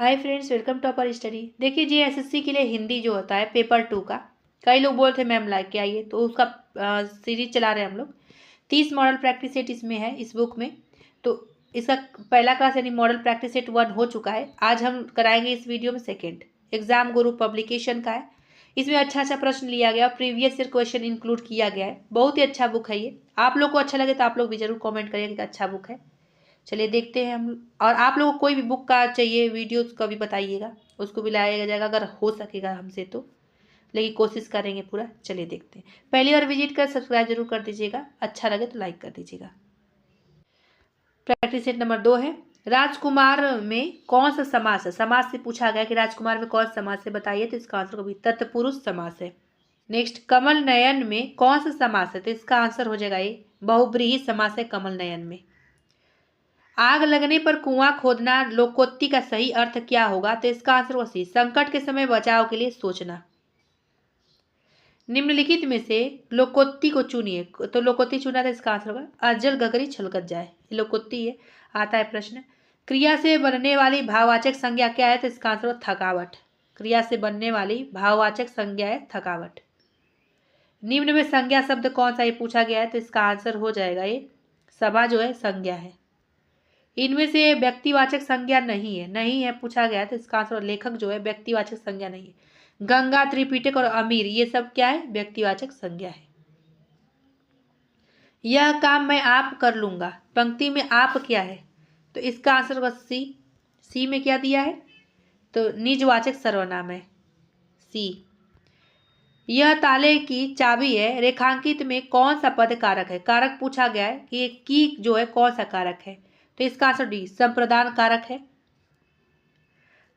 Hi friends, welcome to upper study. देखिए जी, SSC के लिए हिंदी जो होता है पेपर 2 का, कई लोग बोलते हैं मैम लाइक के आइए, तो उसका सीरीज चला रहे हैं हम लोग। 30 मॉडल प्रैक्टिस सेट इसमें है, इस बुक में। तो इसका पहला क्लास यानी मॉडल प्रैक्टिस सेट 1 हो चुका है। आज हम कराएंगे इस वीडियो में सेकेंड। एग्जाम गुरु पब्लिकेशन का है। इसमें अच्छा प्रश्न लिया गया और प्रीवियस ईयर क्वेश्चन इंक्लूड किया गया है। बहुत ही अच्छा बुक है ये। आप लोग को अच्छा लगे तो आप लोग भी जरूर कॉमेंट करिएगा कि अच्छा बुक है। चलिए देखते हैं हम। और आप लोगों को कोई भी बुक का चाहिए वीडियो का भी बताइएगा, उसको भी लाया जाएगा अगर हो सकेगा हमसे तो, लेकिन कोशिश करेंगे पूरा। चलिए देखते हैं। पहली बार विजिट कर सब्सक्राइब जरूर कर दीजिएगा, अच्छा लगे तो लाइक कर दीजिएगा। प्रैक्टिस सेट नंबर 2 है, राजकुमार में कौन सा समास है। समास से पूछा गया कि राजकुमार में कौन सा समास है, बताइए। तो इसका आंसर भी तत्पुरुष समास है। नेक्स्ट, कमल नयन में कौन सा समास है। तो इसका आंसर हो जाएगा ये बहुब्रीहि समास है कमल नयन में। आग लगने पर कुआं खोदना लोकोक्ति का सही अर्थ क्या होगा। तो इसका आंसर होगा सी, संकट के समय बचाव के लिए सोचना। निम्नलिखित में से लोकोक्ति को चुनिए। तो लोकोक्ति चुना था, इसका आंसर होगा अजल गगरी छलकत जाए। ये लोकोक्ति है। आता है प्रश्न, क्रिया से बनने वाली भाववाचक संज्ञा क्या है। तो इसका आंसर होगा थकावट। क्रिया से बनने वाली भाववाचक संज्ञा है थकावट। निम्न में संज्ञा शब्द कौन सा ये पूछा गया है। तो इसका आंसर हो जाएगा ये सभा जो है संज्ञा है। इनमें से व्यक्तिवाचक संज्ञा नहीं है पूछा गया है। तो इसका आंसर लेखक जो है व्यक्तिवाचक संज्ञा नहीं है। गंगा, त्रिपिटक और अमीर ये सब क्या है, व्यक्तिवाचक संज्ञा है। यह काम मैं आप कर लूंगा, पंक्ति में आप क्या है। तो इसका आंसर होगा सी। सी में क्या दिया है, तो निजवाचक सर्वनाम है सी। यह ताले की चाबी है, रेखांकित में कौन सा पद कारक है। कारक पूछा गया है कि की जो है कौन सा कारक है। तो इसका आंसर डी, संप्रदान कारक है।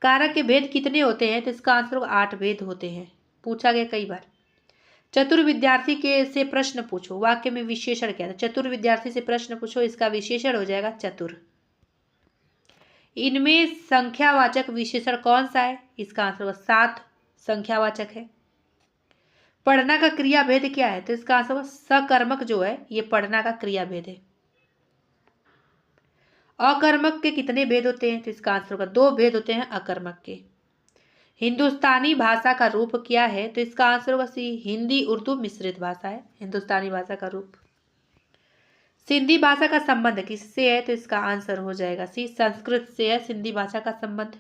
कारक के भेद कितने होते हैं। तो इसका आंसर 8 भेद होते हैं, पूछा गया कई बार। चतुर विद्यार्थी के से प्रश्न पूछो, वाक्य में विशेषण क्या था। चतुर विद्यार्थी से प्रश्न पूछो, इसका विशेषण हो जाएगा चतुर। इनमें संख्यावाचक विशेषण कौन सा है। इसका आंसर 7 संख्यावाचक है। पढ़ना का क्रिया भेद क्या है। तो इसका आंसर सकर्मक जो है ये पढ़ना का क्रिया भेद है। अकर्मक के कितने भेद होते हैं। तो इसका आंसर होगा 2 भेद होते हैं अकर्मक के। हिंदुस्तानी भाषा का रूप क्या है। तो इसका आंसर होगा सी, हिंदी उर्दू मिश्रित भाषा है हिंदुस्तानी भाषा का रूप। सिंधी भाषा का संबंध किससे है। तो इसका आंसर हो जाएगा सी, संस्कृत से है सिंधी भाषा का संबंध।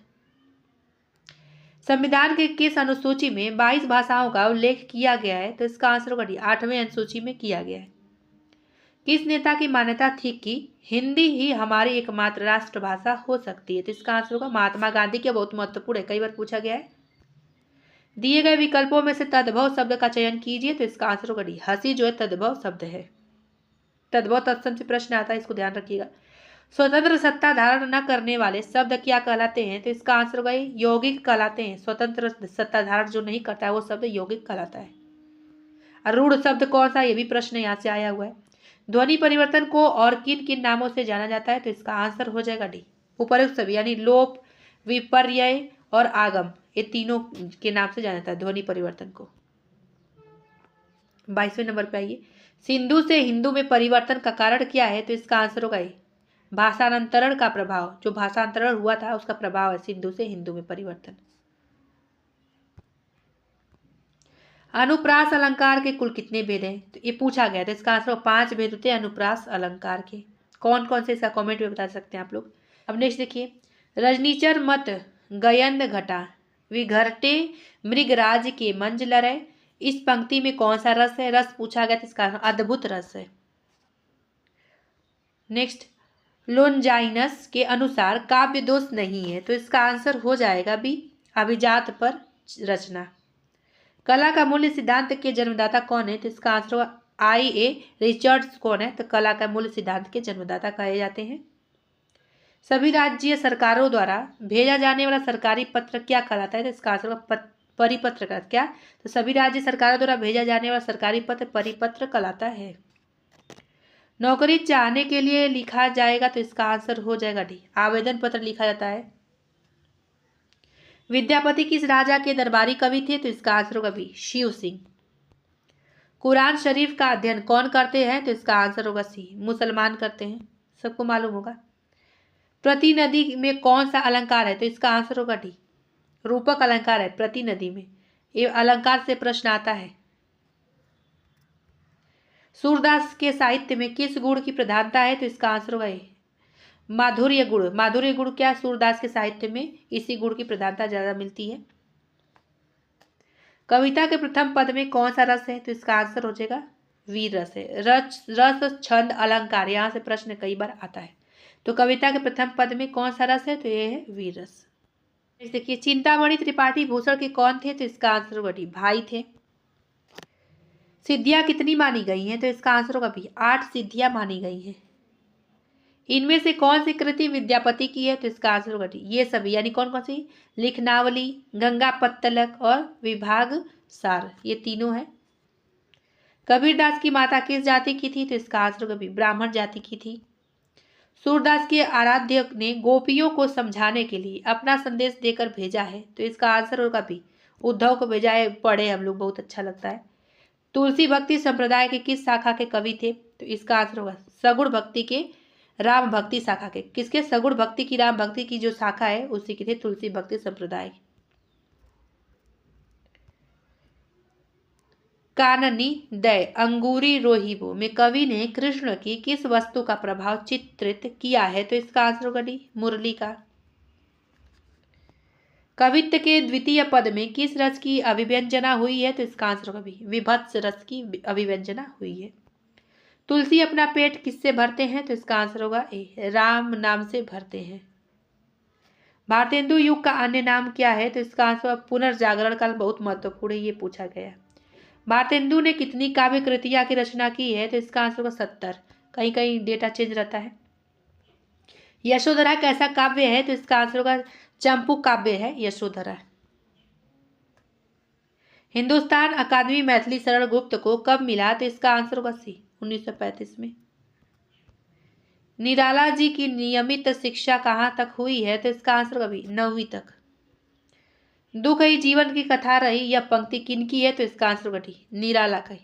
संविधान के किस अनुसूची में 22 भाषाओं का उल्लेख किया गया है। तो इसका आंसर होगा डी, 8वें अनुसूची में किया गया है। किस नेता की मान्यता थी कि हिंदी ही हमारी एकमात्र राष्ट्रभाषा हो सकती है। तो इसका आंसर होगा महात्मा गांधी के। बहुत महत्वपूर्ण है, कई बार पूछा गया है। दिए गए विकल्पों में से तद्भव शब्द का चयन कीजिए। तो इसका आंसर होगा डी, हंसी जो है तद्भव शब्द है। तद्भव तत्सम से प्रश्न आता है, इसको ध्यान रखिएगा। स्वतंत्र सत्ता धारण न करने वाले शब्द क्या कहलाते हैं। तो इसका आंसर होगा यौगिक कहलाते हैं। स्वतंत्र सत्ता धारण जो नहीं करता है वो शब्द यौगिक कहलाता है। रूढ़ शब्द कौन सा, ये भी प्रश्न यहाँ से आया हुआ है। ध्वनि परिवर्तन को और किन किन नामों से जाना जाता है। तो इसका आंसर हो जाएगा डी, उपयुक्त सभी, यानी लोप, विपर्यय और आगम, ये तीनों के नाम से जाना जाता है ध्वनि परिवर्तन को। 22वें नंबर पे आइए, सिंधु से हिंदू में परिवर्तन का कारण क्या है। तो इसका आंसर होगा भाषांतरण का प्रभाव। जो भाषांतरण हुआ था उसका प्रभाव है सिंधु से हिंदू में परिवर्तन। अनुप्रास अलंकार के कुल कितने भेद हैं। तो ये पूछा गया था, इसका आंसर 5 भेद होते हैं अनुप्रास अलंकार के। कौन कौन से, इसका कमेंट में बता सकते हैं आप लोग। अब नेक्स्ट देखिए, रजनीचर मत गयंद घटा विघरटे मृगराज के मंज लरय, इस पंक्ति में कौन सा रस है। रस पूछा गया था, इसका अद्भुत रस है। नेक्स्ट, लोनजाइनस के अनुसार काव्य दोष नहीं है। तो इसका आंसर हो जाएगा बी, अभिजात पर रचना। कला का मूल्य सिद्धांत के जन्मदाता कौन है। तो इसका आंसर होगा I.A. रिचर्ड्स कौन है। तो कला का मूल्य सिद्धांत के जन्मदाता कहे जाते हैं। सभी राज्य सरकारों द्वारा भेजा जाने वाला सरकारी पत्र क्या कहलाता है। तो इसका आंसर होगा परिपत्र का क्या। तो सभी राज्य सरकारों द्वारा भेजा जाने वाला सरकारी पत्र परिपत्र कहलाता है। नौकरी चाहने के लिए लिखा जाएगा। तो इसका आंसर हो जाएगा डी, आवेदन पत्र लिखा जाता है। विद्यापति किस राजा के दरबारी कवि थे। तो इसका आंसर होगा बी, शिव सिंह। कुरान शरीफ का अध्ययन कौन करते हैं। तो इसका आंसर होगा सी, मुसलमान करते हैं, सबको मालूम होगा। प्रतिनिधि में कौन सा अलंकार है? तो इसका आंसर होगा डी, रूपक अलंकार है प्रतिनिधि में। ये अलंकार से प्रश्न आता है। सूरदास के साहित्य में किस गुण की प्रधानता है? तो इसका आंसर होगा ए, माधुर्य गुण। माधुर्य गुण क्या है? सूरदास के साहित्य में इसी गुण की प्रधानता ज्यादा मिलती है। कविता के प्रथम पद में कौन सा रस है? तो इसका आंसर हो जाएगा वीर रस है। रस छंद अलंकार, यहाँ से प्रश्न कई बार आता है। तो कविता के प्रथम पद में कौन सा रस है? तो ये है वीर रस। देखिए, चिंतामणि त्रिपाठी भूषण के कौन थे? तो इसका आंसर होगा डी, भाई थे। सिद्धियां कितनी मानी गई हैं? तो इसका आंसर होगा बी, 8 सिद्धियां मानी गई हैं। इनमें से कौन सी कृति विद्यापति की है? तो इसका आंसर होगा डी, ये सभी, यानी कौन कौन सी? लिखनावली, गंगा पत्तलक और विभाग सार, ये तीनों है। कबीरदास की माता किस जाति की थी? तो इसका आंसर होगा बी, ब्राह्मण जाति की थी। सूरदास के आराध्य ने गोपियों को समझाने के लिए अपना संदेश देकर भेजा है। तो इसका आंसर होगा बी, उद्धव को भेजा है। पढ़े हम लोग, बहुत अच्छा लगता है। तुलसी भक्ति संप्रदाय के किस शाखा के कवि थे? तो इसका आंसर होगा सगुण भक्ति के, राम भक्ति शाखा के। किसके? सगुण भक्ति की, राम भक्ति की जो शाखा है उसी की थे तुलसी भक्ति संप्रदाय। काननी दय अंगूरी रोहिबो में कवि ने कृष्ण की किस वस्तु का प्रभाव चित्रित किया है? तो इसका आंसर होगा डी, मुरली का। कवित्व के द्वितीय पद में किस रस की अभिव्यंजना हुई है? तो इसका आंसर होगा बी, विभत्स रस की अभिव्यंजना हुई है। तुलसी अपना पेट किससे भरते हैं? तो इसका आंसर होगा ए, राम नाम से भरते हैं। भारतेंदु युग का अन्य नाम क्या है? तो इसका आंसर पुनर्जागरण काल, बहुत महत्वपूर्ण है, ये पूछा गया। भारतेंदु ने कितनी काव्य कृतियां की रचना की है? तो इसका आंसर होगा 70, कहीं कहीं डेटा चेंज रहता है। यशोधरा कैसा काव्य है? तो इसका आंसर होगा चंपू काव्य है यशोधरा। हिंदुस्तान अकादमी मैथिली शरण गुप्त को कब मिला? तो इसका आंसर होगा सी, 1935 में। निराला जी की नियमित शिक्षा कहाँ तक हुई है? तो इसका आंसर होगा बी, 9वीं तक। दुख ही जीवन की कथा रही, यह पंक्ति किनकी है? तो इसका आंसर होगा डी, निराला का।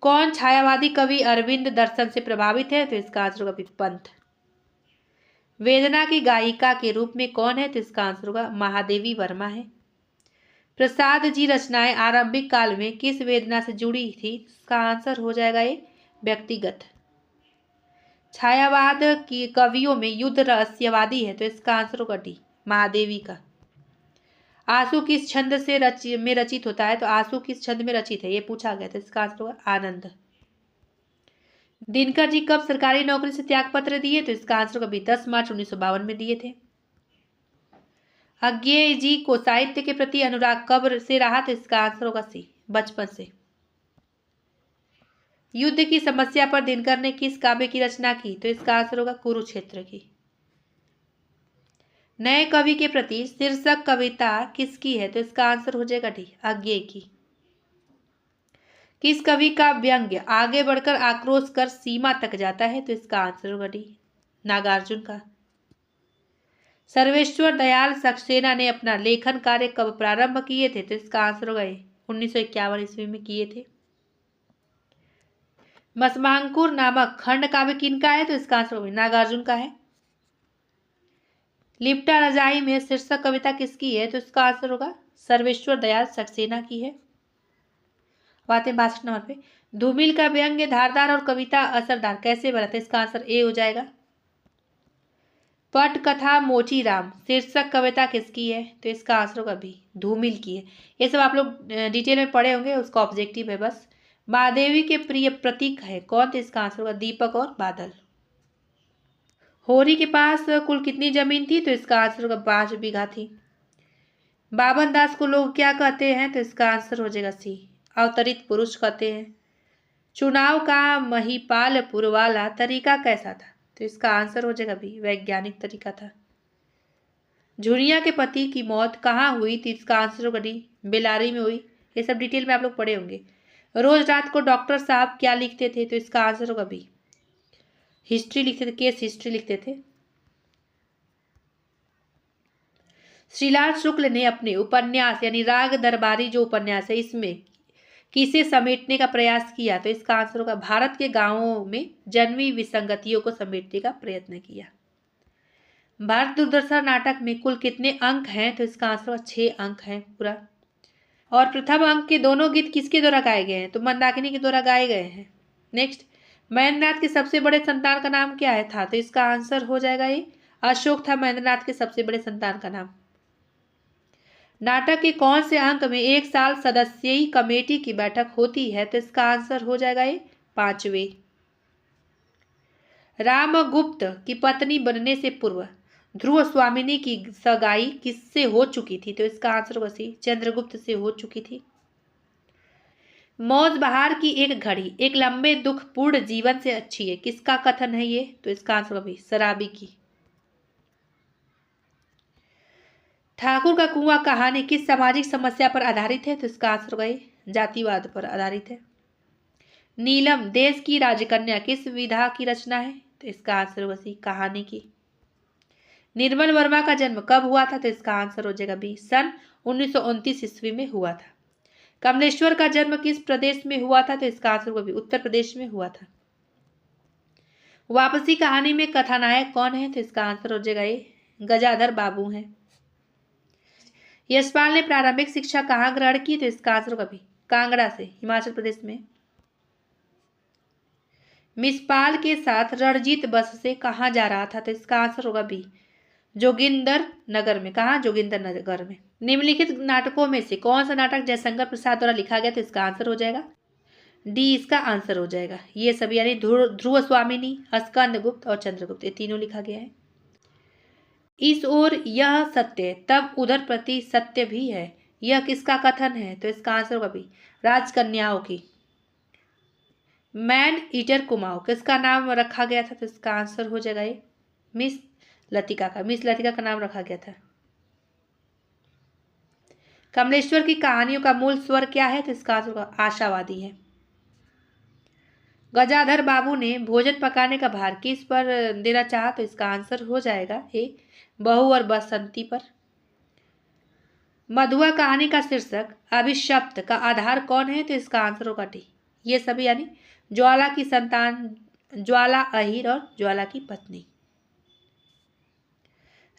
कौन छायावादी कवि अरविंद दर्शन से प्रभावित है? तो इसका आंसर होगा बी, पंत। वेदना की गायिका के रूप में कौन है? तो इसका आंसर होगा महादेवी वर्मा है। प्रसाद जी रचनाएं आरंभिक काल में किस वेदना से जुड़ी थी? इसका आंसर हो जाएगा ये व्यक्तिगत। छायावाद की कवियों में युद्ध रहस्यवादी है। तो इसका आंसर होगा डी, महादेवी का। आंसू किस छंद से रचित होता है? तो आंसू किस छंद में रचित है, ये पूछा गया था। इसका आंसर होगा आनंद। दिनकर जी कब सरकारी नौकरी से त्यागपत्र दिए? तो इसका आंसर होगा बी, 10 मार्च 1952 में दिए थे। अज्ञेय जी को साहित्य के प्रति अनुराग कब से रहा? तो इसका आंसर होगा सी, बचपन से। युद्ध की समस्या पर दिनकर ने किस काव्य की रचना की? तो इसका आंसर होगा कुरुक्षेत्र की। नए कवि के प्रति शीर्षक कविता किसकी है? तो इसका आंसर हो जाएगा डी, अज्ञेय की। किस कवि का व्यंग्य आगे बढ़कर आक्रोश कर सीमा तक जाता है? तो इसका आंसर होगा डी, नागार्जुन का। सर्वेश्वर दयाल सक्सेना ने अपना लेखन कार्य कब प्रारंभ किए थे? तो इसका आंसर होगा 1951 ईस्वी में किए थे। मसमांकुर नामक खंड काव्य किनका है? तो इसका आंसर होगा नागार्जुन का है। लिपटा रजाई में शीर्षक कविता किसकी है? तो इसका आंसर होगा सर्वेश्वर दयाल सक्सेना की है। बात है 62 नंबर पे, धूमिल का व्यंग्य धारदार और कविता असरदार कैसे बना था? इसका आंसर ए हो जाएगा। पटकथा मोचीराम शीर्षक कविता किसकी है? तो इसका आंसर होगा बी, धूमिल की है। ये सब आप लोग डिटेल में पढ़े होंगे, उसका ऑब्जेक्टिव है बस। महादेवी के प्रिय प्रतीक है कौन? तो इसका आंसर होगा दीपक और बादल। होरी के पास कुल कितनी जमीन थी? तो इसका आंसर होगा 5 बीघा थी। बाबन दास को लोग क्या कहते हैं? तो इसका आंसर हो जाएगा सी, अवतरित पुरुष कहते हैं। चुनाव का महिपालपुर वाला तरीका कैसा था? तो इसका आंसर हो जाएगा बी, वैज्ञानिक तरीका था। झुनिया के पति की मौत कहाँ हुई थी? इसका आंसर होगा डी, बेलारी में हुई। ये सब डिटेल में आप लोग पढ़े होंगे। रोज रात को डॉक्टर साहब क्या लिखते थे? तो इसका आंसर होगा बी, हिस्ट्री लिखते थे, केस हिस्ट्री लिखते थे। श्रीलाल शुक्ल ने अपने उपन्यास यानी राग दरबारी जो उपन्यास है इसमें किसे समेटने का प्रयास किया? तो इसका आंसर होगा भारत के गांवों में जन्मी विसंगतियों को समेटने का प्रयत्न किया। भारत दूरदर्शन नाटक में कुल कितने अंक हैं? तो इसका आंसर 6 अंक हैं पूरा। और प्रथम अंक के दोनों गीत किसके द्वारा गाए गए हैं? तो मंदाकिनी के द्वारा गाए गए हैं। नेक्स्ट, महेंद्रनाथ के सबसे बड़े संतान का नाम क्या है था? तो इसका आंसर हो जाएगा ये अशोक था महेंद्रनाथ के सबसे बड़े संतान का नाम। नाटक के कौन से अंक में एक साल सदस्यीय कमेटी की बैठक होती है? तो इसका आंसर हो जाएगा ये 5वें। रामगुप्त की पत्नी बनने से पूर्व ध्रुव स्वामिनी की सगाई किससे हो चुकी थी? तो इसका आंसर होगा सी चंद्रगुप्त से हो चुकी थी। मौज बहार की एक घड़ी एक लंबे दुखपूर्ण जीवन से अच्छी है, किसका कथन है ये? तो इसका आंसर होगा शराबी की। ठाकुर का कुआं कहानी किस सामाजिक समस्या पर आधारित है? तो इसका आंसर होगा जातिवाद पर आधारित है। नीलम देश की राजकन्या किस विधा की रचना है? तो इसका आंसर होगा सी कहानी की। निर्मल वर्मा का जन्म कब हुआ था? तो इसका आंसर हो जाएगा बी सन 1929 ईस्वी में हुआ था। कमलेश्वर का जन्म किस प्रदेश में हुआ था? तो इसका आंसर होगा बी उत्तर प्रदेश में हुआ था। वापसी कहानी में कथानायक कौन है? तो इसका आंसर हो जाएगा ये गजाधर बाबू हैं। यशपाल ने प्रारंभिक शिक्षा कहाँ ग्रहण की? तो इसका आंसर होगा बी कांगड़ा से, हिमाचल प्रदेश में। मिसपाल के साथ रणजीत बस से कहाँ जा रहा था? तो इसका आंसर होगा बी जोगिंदर नगर में। कहाँ? जोगिंदर नगर में। निम्नलिखित नाटकों में से कौन सा नाटक जयशंकर प्रसाद द्वारा लिखा गया? तो इसका आंसर हो जाएगा डी, इसका आंसर हो जाएगा ये सभी, यानी ध्रुव स्वामिनी, स्कंदगुप्त और चंद्रगुप्त, ये तीनों लिखा गया है। इस ओर यह सत्य तब उधर प्रति सत्य भी है, यह किसका कथन है? तो इसका आंसर होगा भी राजकन्याओं की। मैन ईटर कुमाऊं किसका नाम रखा गया था? तो इसका आंसर हो जाएगा ये मिस लतिका का। मिस लतिका का नाम रखा गया था। कमलेश्वर की कहानियों का मूल स्वर क्या है? तो इसका आंसर आशावादी है। गजाधर बाबू ने भोजन पकाने का भार किस पर देना चाहा? तो इसका आंसर हो जाएगा ए बहू और बसंती पर। मधुआ कहानी का शीर्षक अभिशप्त का आधार कौन है? तो इसका आंसर होगा डी, ये सभी, यानी ज्वाला की संतान ज्वाला अहिर और ज्वाला की पत्नी।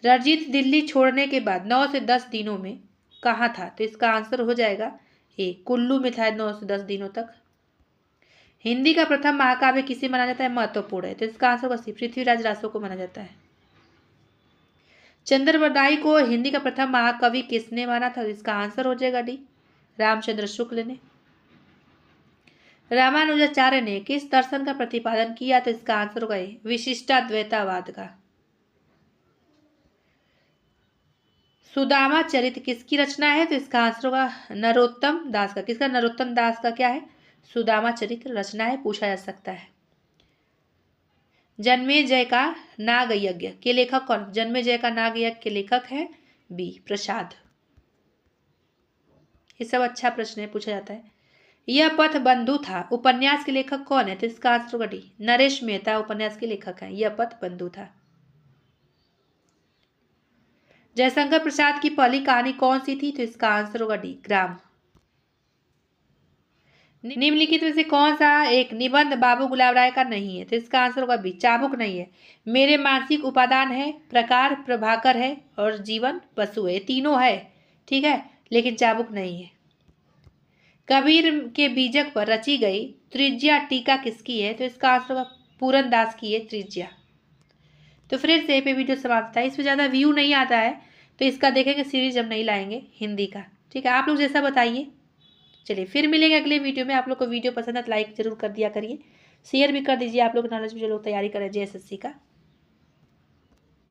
रणजीत दिल्ली छोड़ने के बाद 9 से 10 दिनों में कहाँ था? तो इसका आंसर हो जाएगा ए कुल्लू में था 9 से 10 दिनों तक। हिंदी का प्रथम महाकाव्य किसे माना जाता है? महत्वपूर्ण है, तो इसका आंसर होगा सी पृथ्वीराज रासो को माना जाता है। चंद्रबरदाई को हिंदी का प्रथम महाकवि किसने माना था? तो इसका आंसर हो जाएगा डी, रामचंद्र शुक्ल ने। रामानुजाचार्य ने किस दर्शन का प्रतिपादन किया? तो इसका आंसर होगा विशिष्टाद्वैतवाद का। सुदामा चरित्र किसकी रचना है? तो इसका आंसर होगा नरोत्तम दास का। किसका? नरोत्तम दास का क्या है? सुदामा चरित्र रचना है, पूछा जा सकता है। जन्मेजय का नाग यज्ञ के लेखक कौन? जन्मेजय का नाग यज्ञ के लेखक है बी प्रसाद। ये सब अच्छा प्रश्न है, पूछा जाता है। यह पथ बंधु था उपन्यास के लेखक कौन है? तो इसका आंसर होगा डी, नरेश मेहता उपन्यास के लेखक हैं। यह पथ बंधु था। जयशंकर प्रसाद की पहली कहानी कौन सी थी? तो इसका आंसर होगा डी, ग्राम। निम्नलिखित में से कौन सा एक निबंध बाबू गुलाब राय का नहीं है? तो इसका आंसर होगा बी, चाबुक नहीं है। मेरे मानसिक उपादान है, प्रकार प्रभाकर है और जीवन पशु है, तीनों है, ठीक है, लेकिन चाबुक नहीं है। कबीर के बीजक पर रची गई त्रिज्या टीका किसकी है? तो इसका आंसर होगा पूरन दास की है त्रिज्या। तो फ्रेंड्स यहीं पे वीडियो समाप्त है। इसमें ज़्यादा व्यू नहीं आता है तो इसका देखेंगे सीरीज हम नहीं लाएंगे हिंदी का, ठीक है। आप लोग जैसा बताइए। चलिए फिर मिलेंगे अगले वीडियो में। आप लोग को वीडियो पसंद है तो लाइक जरूर कर दिया करिए, शेयर भी कर दीजिए। आप लोग नॉलेज में जो लोग तैयारी कर रहे हैं JSSC का।